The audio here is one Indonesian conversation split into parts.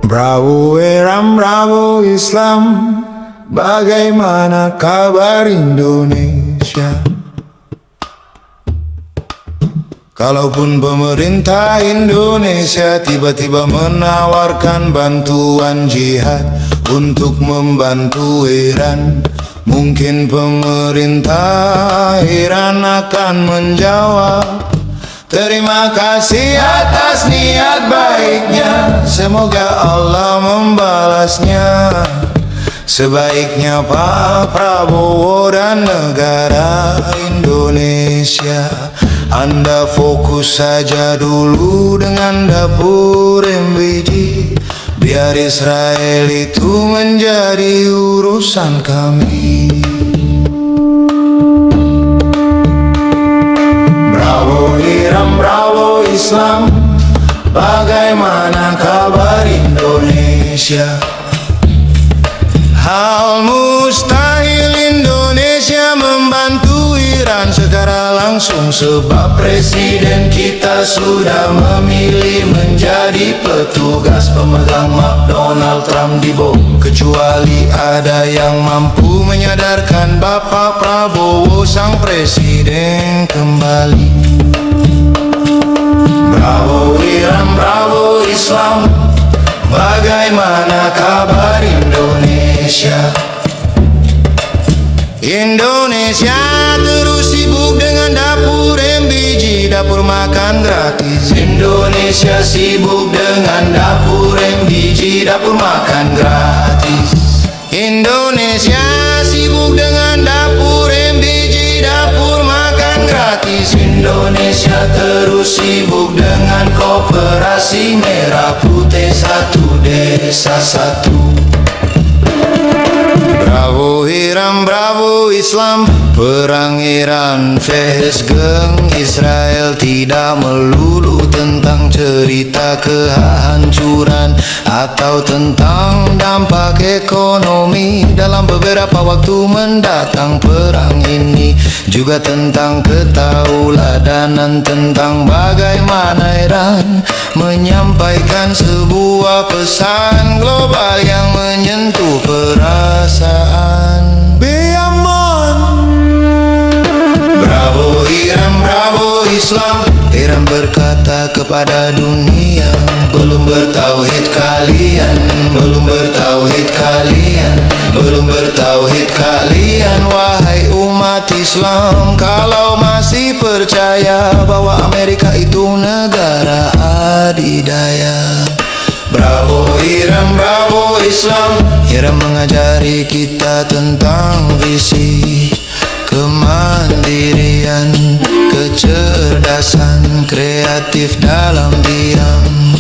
Bravo Iram, bravo Islam, bagaimana kabar Indonesia? Kalaupun pemerintah Indonesia tiba-tiba menawarkan bantuan jihad untuk membantu Iran, mungkin pemerintah Iran akan menjawab, terima kasih atas niat baiknya, semoga Allah membalasnya. Sebaiknya Pak Prabowo dan negara Indonesia, Anda fokus saja dulu dengan dapur MBG, biar Israel itu menjadi urusan kami. Bravo Iram, bravo Islam, bagaimana kabar Indonesia? Hal mustahil Indonesia membantu Iran secara langsung, sebab presiden kita sudah memilih menjadi petugas pemegang map Donald Trump di bom. Kecuali ada yang mampu menyadarkan Bapak Prabowo sang presiden kembali. Bravo Iran, bravo Islam, bagaimana kabar Indonesia? Indonesia terus sibuk dengan dapur MBG, dapur makan gratis. Indonesia sibuk dengan dapur MBG, dapur makan gratis. Indonesia sibuk dengan dapur MBG, dapur makan gratis. Indonesia terus sibuk dengan koperasi merah putih, satu desa satu. Bravo Iram, bravo Islam, perang Iran vs geng Israel tidak melulu tentang cerita kehancuran atau tentang dampak ekonomi dalam beberapa waktu mendatang. Perang ini juga tentang ketauladanan, tentang bagaimana Iran menyampaikan sebuah pesan global yang menyentuh perasaan. Bravo Iran, bravo Islam, Iran berkata kepada dunia, belum bertauhid kalian, belum bertauhid kalian, belum bertauhid kalian. Wahai umat Islam, kalau masih percaya bahwa Amerika itu negara adidaya. Bravo Iran, bravo Islam, Iran mengajari kita tentang visi kemandirian, kecerdasan, kreatif dalam diam,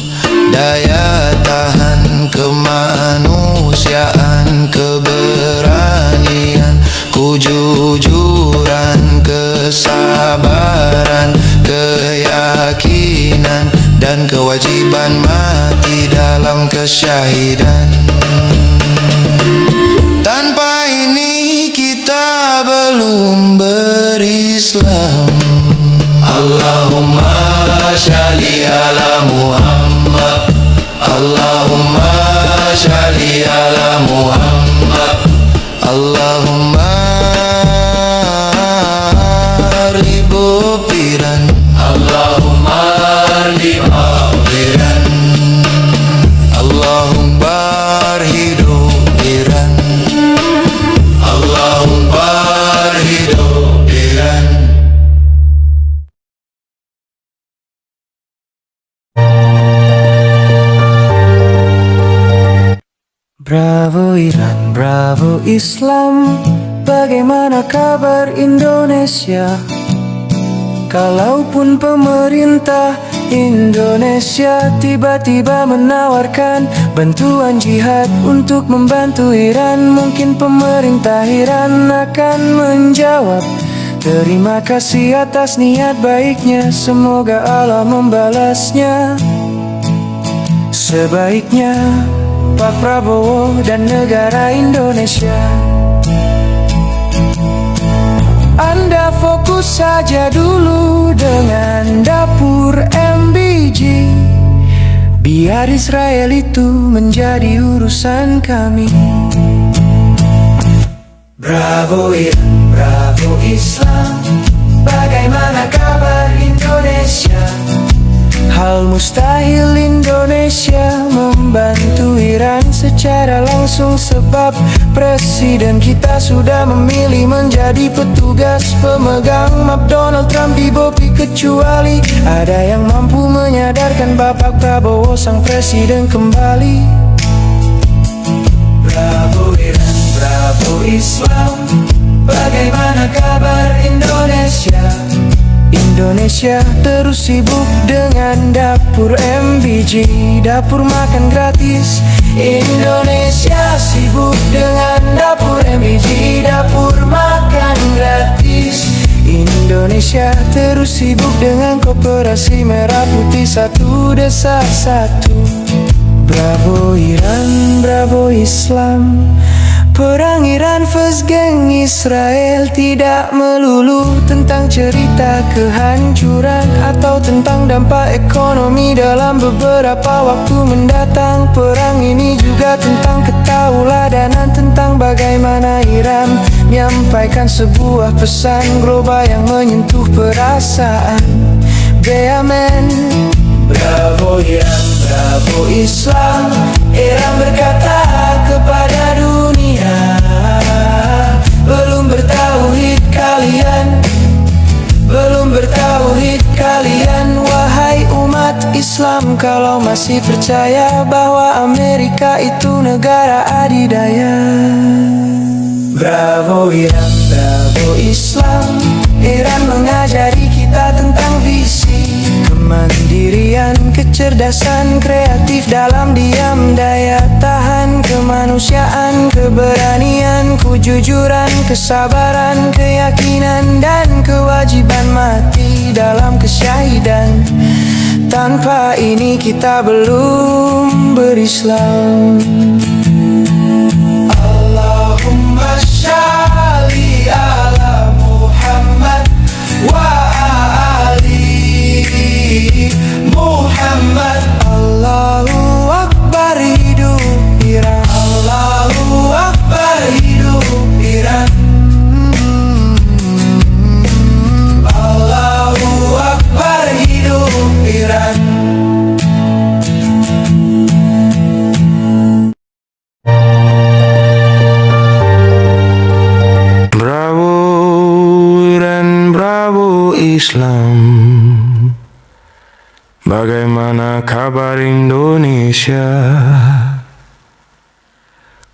daya tahan, kemanusiaan, keberanian, kejujuran, kesabaran, keyakinan, dan kewajiban mati dalam kesyahidan. Tanpa ini kita belum berislam. Allahumma shalli ala Muhammad, Allahumma shalli ala Muhammad, Allahumma ribu piran, Allahumma ribu piran, Allahumma hidup Iran, Allahumma hidup Iran. Bravo Iran, bravo Islam, bagaimana kabar Indonesia? Kalaupun pemerintah Indonesia tiba-tiba menawarkan bantuan jihad untuk membantu Iran, mungkin pemerintah Iran akan menjawab, terima kasih atas niat baiknya, semoga Allah membalasnya. Sebaiknya Pak Prabowo dan negara Indonesia, Anda fokus saja dulu dengan dapur MBG, biar biar Israel itu menjadi urusan kami. Bravo Iran, bravo Islam, bagaimana kabar Indonesia? Hal mustahil Indonesia membantu Iran secara langsung, sebab presiden kita sudah memilih menjadi petugas pemegang map Donald Trump di Bopi. Kecuali ada yang mampu menyadarkan Bapak Prabowo sang presiden kembali. Bravo Iran, bravo Islam, bagaimana kabar Indonesia? Indonesia terus sibuk dengan dapur MBG, dapur makan gratis. Indonesia sibuk dengan dapur MBG, dapur makan gratis. Indonesia terus sibuk dengan Koperasi Merah Putih satu desa satu. Bravo Iran, bravo Islam, perang Iran vs geng Israel tidak melulu tentang cerita kehancuran atau tentang dampak ekonomi dalam beberapa waktu mendatang. Perang ini juga tentang ketauladanan, tentang bagaimana Iran menyampaikan sebuah pesan global yang menyentuh perasaan. Amen. Bravo Iran, bravo Islam, Iran berkata kepada dunia, belum bertauhid kalian, belum bertauhid kalian. Wahai umat Islam, kalau masih percaya bahwa Amerika itu negara adidaya. Bravo Iran, bravo Islam, Iran mengajari kita tentang visi kemandirian, kecerdasan kreatif dalam diam, daya tahan, kemanusiaan, keberanian, kejujuran, kesabaran, keyakinan, dan kewajiban mati dalam kesyahidan. Tanpa ini kita belum berislam. Allahumma sholli ala Muhammad wa ali Muhammad. Allahu Akbar, hidup Iran. Allahu Akbar, hidup Iran. Allahu Akbar, hidup Iran. Bravo Iran, bravo Islam, bagaimana kabar Indonesia?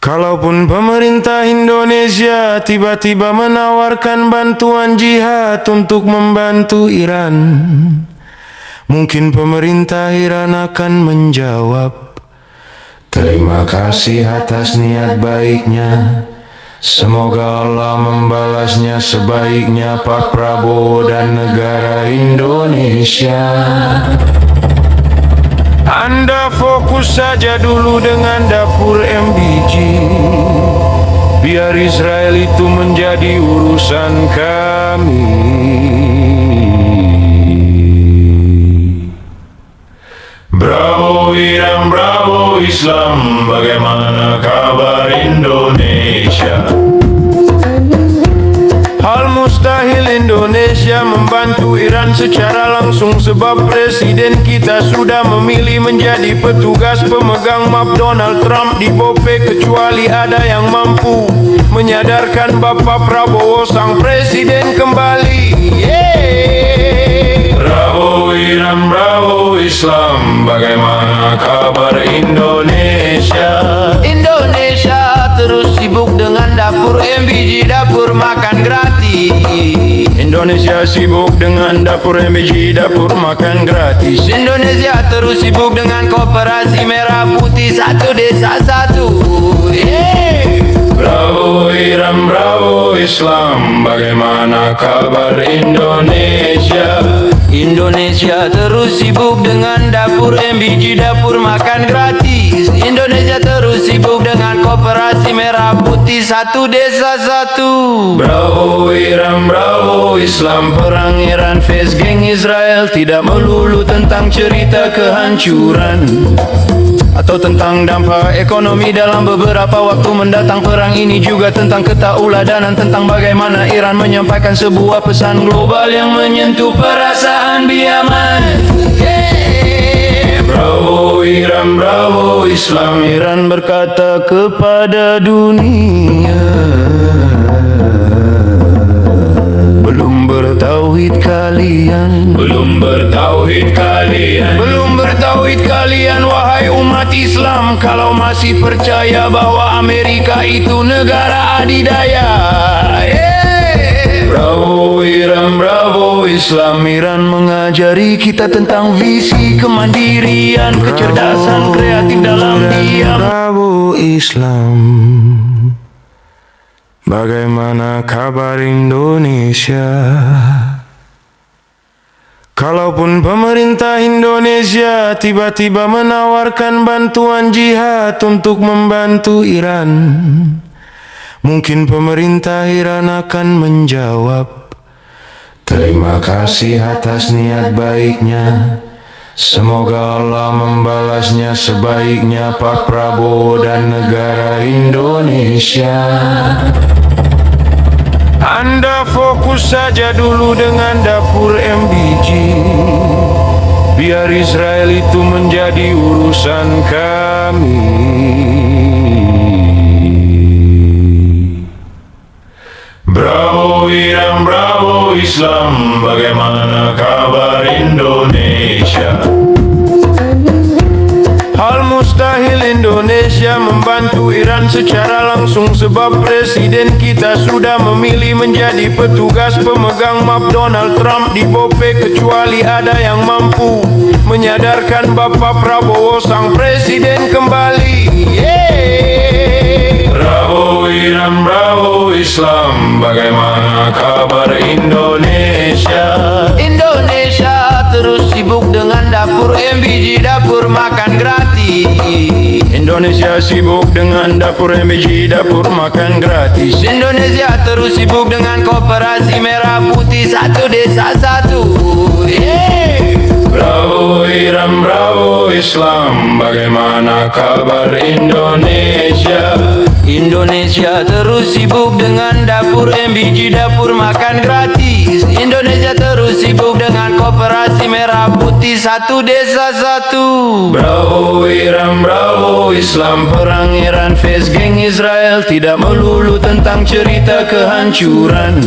Kalaupun pemerintah Indonesia tiba-tiba menawarkan bantuan jihad untuk membantu Iran, mungkin pemerintah Iran akan menjawab, terima kasih atas niat baiknya, semoga Allah membalasnya sebaiknya Pak Prabowo dan negara Indonesia. Anda fokus saja dulu dengan dapur MBG, biar Israel itu menjadi urusan kami. Bravo Iran, bravo Islam, bagaimana kabar Indonesia? Hal mustahil Indonesia membantu Iran secara langsung, sebab presiden kita sudah memilih menjadi petugas pemegang map Donald Trump di Bope. Kecuali ada yang mampu menyadarkan Bapak Prabowo sang presiden kembali. Bravo Iran, bravo Islam, bagaimana kabar Indonesia? Indonesia terus sibuk dengan dapur MBG, dapur makan gratis. Indonesia sibuk dengan dapur MBG, dapur makan gratis. Indonesia terus sibuk dengan Koperasi Merah Putih satu desa satu. Bravo Iran, bravo Islam, bagaimana kabar Indonesia? Indonesia terus sibuk dengan dapur MBG, dapur makan gratis. Indonesia terus sibuk dengan koperasi merah putih, satu desa satu. Bravo Iran, bravo Islam, perang Iran face geng Israel tidak melulu tentang cerita kehancuran atau tentang dampak ekonomi dalam beberapa waktu mendatang. Perang ini juga tentang ketauladanan, tentang bagaimana Iran menyampaikan sebuah pesan global yang menyentuh perasaan biaman. Bravo Iran, bravo Islam, Iran berkata kepada dunia, belum bertauhid kalian, belum bertauhid kalian, belum bertauhid kalian wahai umat Islam, kalau masih percaya bahwa Amerika itu negara adidaya. Bravo Iran, bravo Islam, Iran mengajari kita tentang visi kemandirian, kecerdasan kreatif dalam diam. Bravo Islam, bagaimana kabar Indonesia? Kalaupun pemerintah Indonesia tiba-tiba menawarkan bantuan jihad untuk membantu Iran, mungkin pemerintah Iran akan menjawab, terima kasih atas niat baiknya, semoga Allah membalasnya sebaiknya Pak Prabowo dan negara Indonesia. Anda fokus saja dulu dengan dapur MBG, biar Israel itu menjadi urusan kami. Bravo Iran, bravo Islam, bagaimana kabar Indonesia? Hal mustahil Indonesia membantu Iran secara langsung, sebab presiden kita sudah memilih menjadi petugas pemegang map Donald Trump di Bope, kecuali ada yang mampu menyadarkan Bapak Prabowo sang presiden kembali. Bravo Iran, bravo Islam, bagaimana kabar Indonesia? Indonesia terus sibuk dengan dapur MBG, dapur makan gratis. Indonesia sibuk dengan dapur MBG, dapur makan gratis. Indonesia terus sibuk dengan koperasi merah putih, satu desa satu. Bravo Iran, bravo Islam, bagaimana kabar Indonesia? Indonesia terus sibuk dengan dapur MBG, dapur makan gratis. Indonesia terus sibuk dengan koperasi merah putih, satu desa satu. Bravo Iran, bravo Islam, perang Iran face geng Israel tidak melulu tentang cerita kehancuran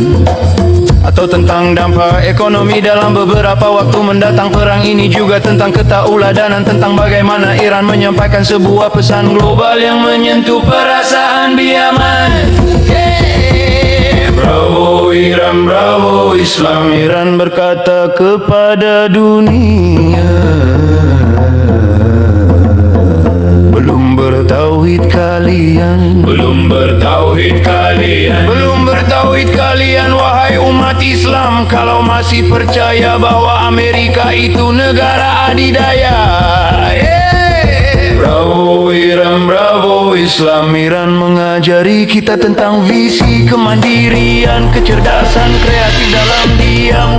atau tentang dampak ekonomi dalam beberapa waktu mendatang. Perang ini juga tentang ketauladanan, tentang bagaimana Iran menyampaikan sebuah pesan global yang menyentuh perasaan biaman. Bravo Iran, bravo Islam, Iran berkata kepada dunia, belum bertauhid kalian, belum bertauhid kalian, belum bertauhid kalian wahai umat Islam, kalau masih percaya bahwa Amerika itu negara adidaya. Bravo Iran, bravo Islam, Iran mengajari kita tentang visi kemandirian, kecerdasan kreatif dalam diam.